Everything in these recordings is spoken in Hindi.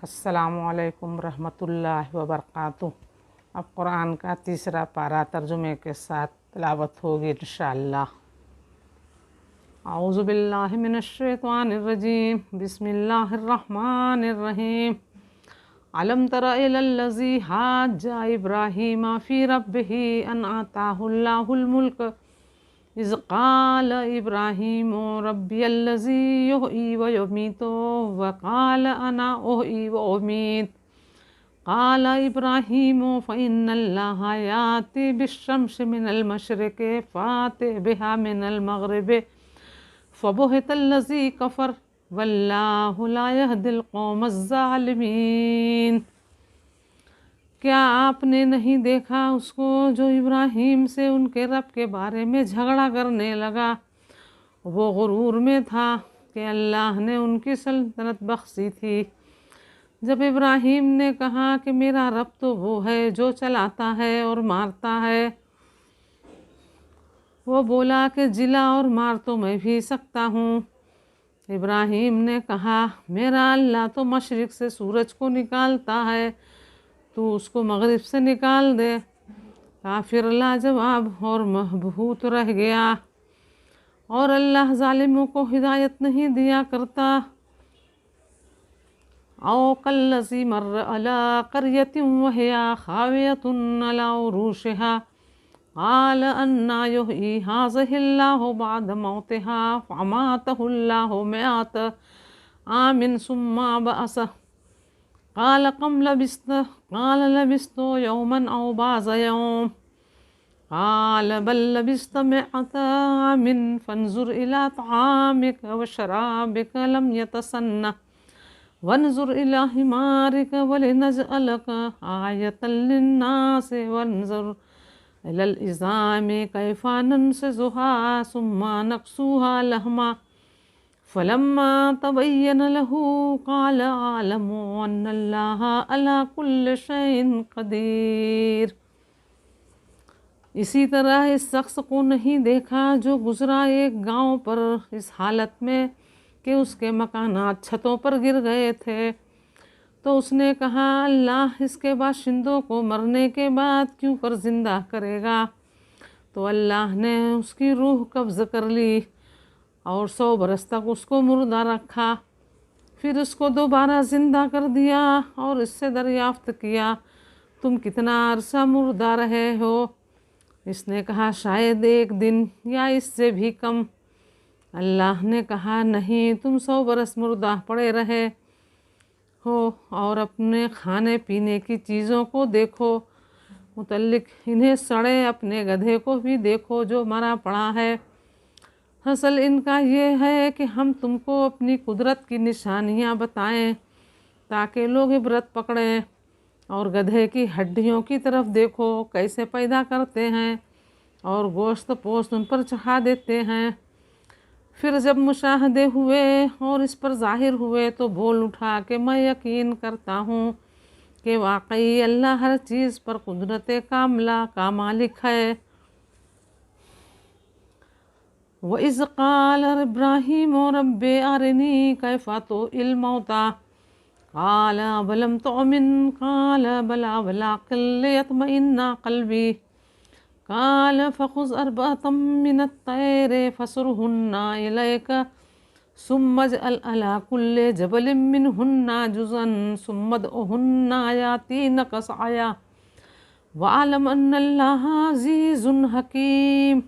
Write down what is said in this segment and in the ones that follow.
अस्सलामुअलैकुम रहमतुल्लाहि व बरकातुहू। अब कुरान का तीसरा पारा तर्जुमे के साथ तिलावत होगी इंशाअल्लाह। औज़ु बिल्लाहि मिनश्शैतानिर रजीम, बिस्मिल्लाहिर रहमानिर रहीम। अलम तरा इलल्लज़ी हाज्जा इब्राहीम फ़ी रब्बिही अन आताहुल्लाहुल मुल्क इज़ क़ाल इब्राहीम रब्बियल्लज़ी युहयी व युमीतु व क़ाल अना उहयी व उमीत। क़ाल इब्राहीम फ़इन्नल्लाहा याति बिश्शम्सि मिनल मशरिक़ि फ़ाति बिहा मिनल मग़रिबि फ़बुहितल्लज़ी कफ़र वल्लाहु ला यहदिल क़ौमज़्ज़ालिमीन। क्या आपने नहीं देखा उसको जो इब्राहीम से उनके रब के बारे में झगड़ा करने लगा। वो गुरूर में था कि अल्लाह ने उनकी सल्तनत बख्शी थी। जब इब्राहीम ने कहा कि मेरा रब तो वो है जो चलाता है और मारता है, वो बोला कि जिला और मार तो मैं भी सकता हूँ। इब्राहीम ने कहा मेरा अल्लाह तो मशरिक़ से सूरज को निकालता है, तू उसको मगरिब से निकाल दे। काफिर लाजवाब और महबूत रह गया। और अल्लाह ज़ालिमों को हिदायत नहीं दिया करता। औ कल्लज़ी मर्र अला क़र्यतिन वहिया ख़ावियतुन अला उरूशिहा क़ाल अन्ना युहयी हाज़िहिल्लाहु बअद मौतिहा फ़अमातहुल्लाहु मिअत आमिन सुम्मा बअसह क़ाल कम लबिस्त क़ाल लबिस्तु यौमन औ बाज़ यौम क़ाल बल लबिस्त मिअत आमिन फ़न्ज़ुर इला तआमिक व शराबिक लम यतसन्नह वन्ज़ुर इला हिमारिक वलिनजअलक आयतल लिन्नासि वन्ज़ुर इलल इज़ामि कैफ़ा नंशिज़ुहा सुम्मा नक्सूहा लहमा फ़लम्मा तबय्यन लहू क़ाल अअलमु अन्नल्लाहा अला कुल्लि शैइन क़दीर। इसी तरह इस शख्स को नहीं देखा जो गुज़रा एक गांव पर इस हालत में कि उसके मकानात छतों पर गिर गए थे। तो उसने कहा अल्लाह इसके बाशिंदों को मरने के बाद क्यों कर ज़िंदा करेगा। तो अल्लाह ने उसकी रूह कब्ज़ कर ली और 100 बरस तक उसको मुर्दा रखा। फिर उसको दोबारा ज़िंदा कर दिया और इससे दरियाफ्त किया तुम कितना अरसा मुर्दा रहे हो। इसने कहा शायद 1 दिन या इससे भी कम। अल्लाह ने कहा नहीं, तुम 100 बरस मुर्दा पड़े रहे हो। और अपने खाने पीने की चीज़ों को देखो, मुतल्लिक इन्हें सड़े अपने गधे को भी देखो जो मरा पड़ा है। असल इनका ये है कि हम तुमको अपनी कुदरत की निशानियाँ बताएं ताकि लोग इबरत पकड़ें। और गधे की हड्डियों की तरफ देखो कैसे पैदा करते हैं और गोश्त पोस्त उन पर चढ़ा देते हैं। फिर जब मुशाहदे हुए और इस पर ज़ाहिर हुए तो बोल उठा कि मैं यकीन करता हूँ कि वाकई अल्लाह हर चीज़ पर कुदरत कामला का मालिक है। व इज़ क़ाल इब्राहीम रब्बि अरिनी कैफ़ तुहिल मौता क़ाल अवलम तुअमिन क़ाल बला वलाकिन लियत्मइन्ना क़ल्बी क़ाल फ़ख़ुज़ अर्बअतम मिनत तैरि फ़सुरहुन्ना इलैक सुम्मा इज्अल अला कुल्लि जबलिन मिनहुन्ना जुज़अन सुम्मा उदउहुन्ना यातीनक सअया वअलम अन्नल्लाहा अज़ीज़ुन हकीम।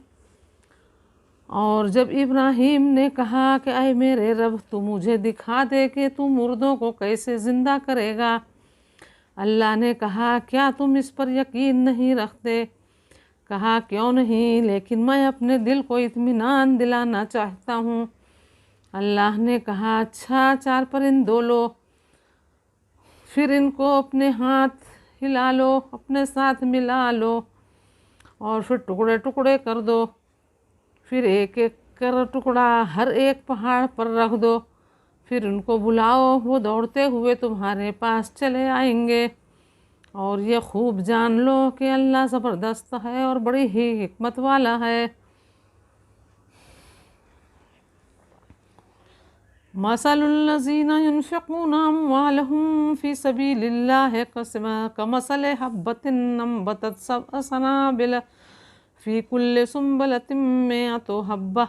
और जब इब्राहीम ने कहा कि ऐ मेरे रब, तू मुझे दिखा दे कि तू मुर्दों को कैसे ज़िंदा करेगा। अल्लाह ने कहा क्या तुम इस पर यकीन नहीं रखते। कहा क्यों नहीं, लेकिन मैं अपने दिल को इत्मीनान दिलाना चाहता हूँ। अल्लाह ने कहा अच्छा 4 परिंदों लो, फिर इनको अपने हाथ हिला लो, अपने साथ मिला लो और फिर टुकड़े टुकड़े कर दो। फिर एक एक कर टुकड़ा हर एक पहाड़ पर रख दो। फिर उनको बुलाओ, वो दौड़ते हुए तुम्हारे पास चले आएंगे। और ये खूब जान लो कि अल्लाह ज़बरदस्त है और बड़ी ही हिकमत वाला है। मसलुल्लज़ीना युनफ़िक़ूना अम्वालहुम फ़ी सबीलिल्लाहि कमसलि हब्बतिन अम्बतत सबअ सनाबिल फ़ी कुल्लि सुंबलतिन मिअतु हब्बह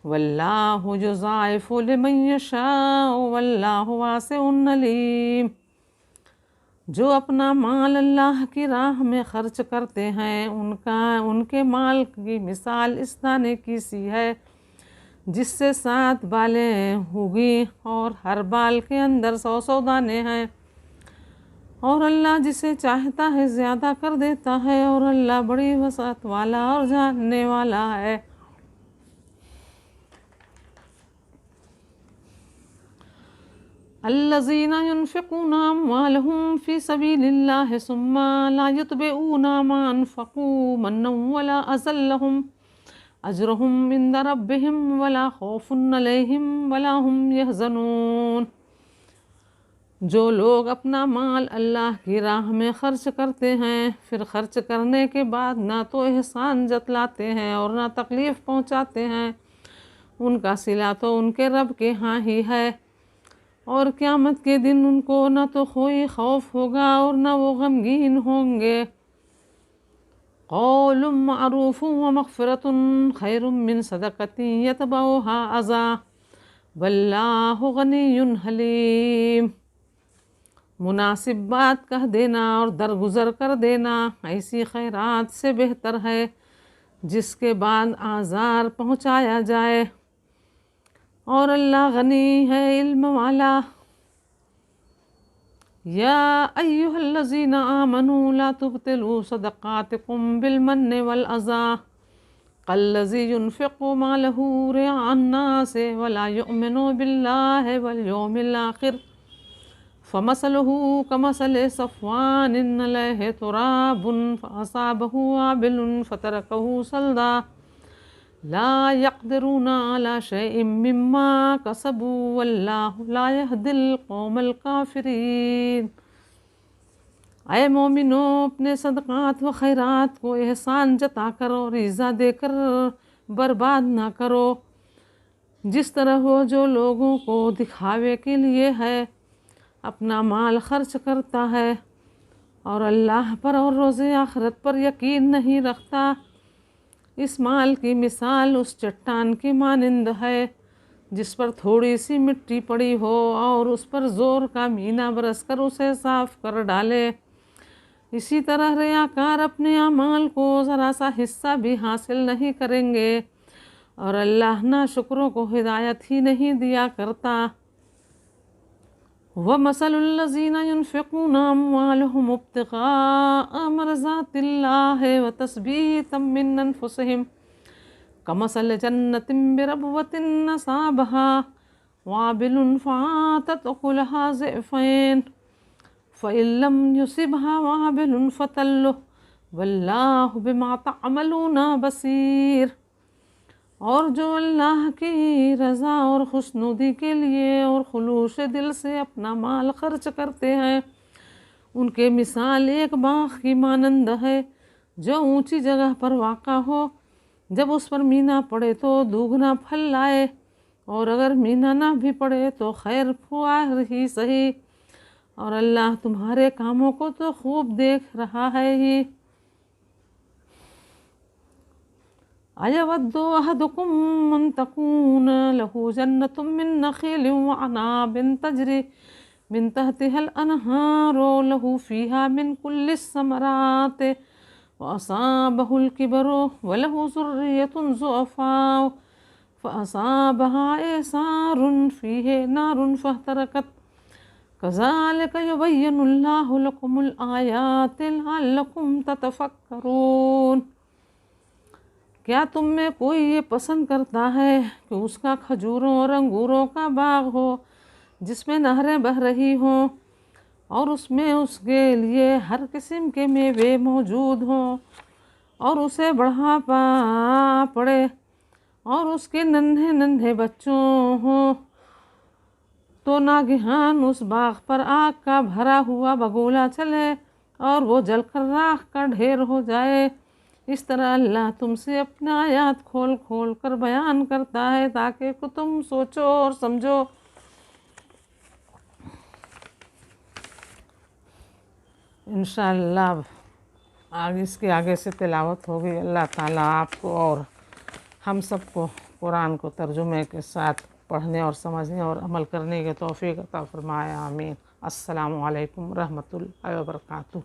वल्लाहु युज़ाइफ़ु लिमन यशाअ वल्लाहु वासिउन अलीम। जो अपना माल अल्लाह की राह में खर्च करते हैं उनके माल की मिसाल इस दाने की सी है जिससे 7 बालें होगी और हर बाल के अंदर 100 दाने हैं। और अल्लाह जिसे चाहता है ज़्यादा कर देता है और अल्लाह बड़ी वसात वाला और जानने वाला है। अल्लज़ीना युनफ़िक़ूना अम्वालहुम फ़ी सबीलिल्लाहि सुम्मा ला युतबिऊना मा अनफ़क़ू मन्नन वला अज़ल्लहुम अजरुहुम इंदा रब्बिहिम वला खौफुन अलैहिम वला हुम यहज़नून। जो लोग अपना माल अल्लाह की राह में खर्च करते हैं फिर खर्च करने के बाद ना तो एहसान जतलाते हैं और ना तकलीफ़ पहुँचाते हैं, उनका सिला तो उनके रब के यहाँ ही है और क़यामत के दिन उनको ना तो कोई खौफ होगा और ना वो गमगीन होंगे। क़ौलुम मअरूफ़ुन व मग़फ़िरतुन खैरुम मिन सदक़तिन यतबउहा अज़ा वल्लाहु गनियुन हलीम। मुनासिब बात कह देना और दरगुजर कर देना ऐसी खैरात से बेहतर है जिसके बाद आज़ार पहुँचाया जाए और अल्लाह गनी है इल्म वाला। या अय्युहल्लज़ीना आमनू ला तुब्तिलू सदक़ातिकुम बिलमन्नि वल अज़ा कल्लज़ी युनफ़िक़ु मालहू रिअअन नासि वला युअमिनु बिल्लाहि वल यौमिल आख़िर फ़मसलुहु कमसलि सफ़वानिन अलैहि तुराबुन फ़असाबहु वाबिलुन फ़तरकहु सल्दा ला यक़दिरूना अला शैइन मिम्मा कसबू वल्लाहु ला यहदिल क़ौमल काफ़िरीन। ऐ मोमिनो, अपने सदक़ात व खैरात को एहसान जता कर और ईज़ा देकर बर्बाद ना करो जिस तरह वो जो लोगों को दिखावे के लिए है अपना माल खर्च करता है और अल्लाह पर और रोज़े आखिरत पर यकीन नहीं रखता। इस माल की मिसाल उस चट्टान की मानिंद है जिस पर थोड़ी सी मिट्टी पड़ी हो और उस पर ज़ोर का मीना बरस कर उसे साफ कर डाले। इसी तरह रियाकार अपने अमाल को ज़रा सा हिस्सा भी हासिल नहीं करेंगे और अल्लाह ना शुक्रों को हिदायत ही नहीं दिया करता। व मसलुल्लज़ीना युनफ़िक़ूना अम्वालहुम इब्तिग़ाअ मर्ज़ातिल्लाहि व तस्बीतम मिन अनफ़ुसिहिम कमसलि जन्नतिन बिरबवतिन असाबहा वाबिलुन फ़आतत उकुलहा ज़िअफ़ैन फ़इन लम युसिबहा वाबिलुन फ़तल्लुह वल्लाहु बिमा तअमलूना बसीर। और जो अल्लाह की रज़ा और खुशनुदी के लिए और खुलूस दिल से अपना माल खर्च करते हैं उनके मिसाल एक बाग़ की मानंद है जो ऊंची जगह पर वाक़ा हो। जब उस पर मीना पड़े तो दुगना फल लाए और अगर मीना ना भी पड़े तो खैर हुआ ही सही और अल्लाह तुम्हारे कामों को तो खूब देख रहा है ही। अयवद्दु अहदुकुम अन तकून लहू जन्नतुम मिन नखीलिन व अनाबिन तजरी मिन तहतिहल अनहारो लहू फ़ीहा मिन कुल्लिस समरात व असाबहुल किबरु व लहू ज़ुर्रियतुन ज़ुअफ़ाउ फ़असाबहा एसारुन फ़ीहि नारुन फ़हतरकत कज़ालिक युबय्यिनुल्लाहु लकुमुल आयाति लअल्लकुम ततफ़क्करून। क्या तुम में कोई ये पसंद करता है कि उसका खजूरों और अंगूरों का बाग हो जिसमें नहरें बह रही हों और उसमें उसके लिए हर किस्म के मेवे मौजूद हों और उसे बढ़ापा पड़े और उसके नन्हे नन्हे बच्चों हों तो नागिहान उस बाग पर आग का भरा हुआ बगोला चले और वो जलकर राख का ढेर हो जाए। इस तरह अल्लाह तुमसे अपना आयात खोल खोल कर बयान करता है ताकि तुम सोचो और समझो। इंशाअल्लाह आगे इसके आगे से तिलावत होगी। अल्लाह ताला आपको और हम सबको कुरान को तर्जुमे के साथ पढ़ने और समझने और अमल करने के तौफीक अता फरमाए। आमीन। अस्सलामु अलैकुम रहमतुल्लाहि व बरकातुहू।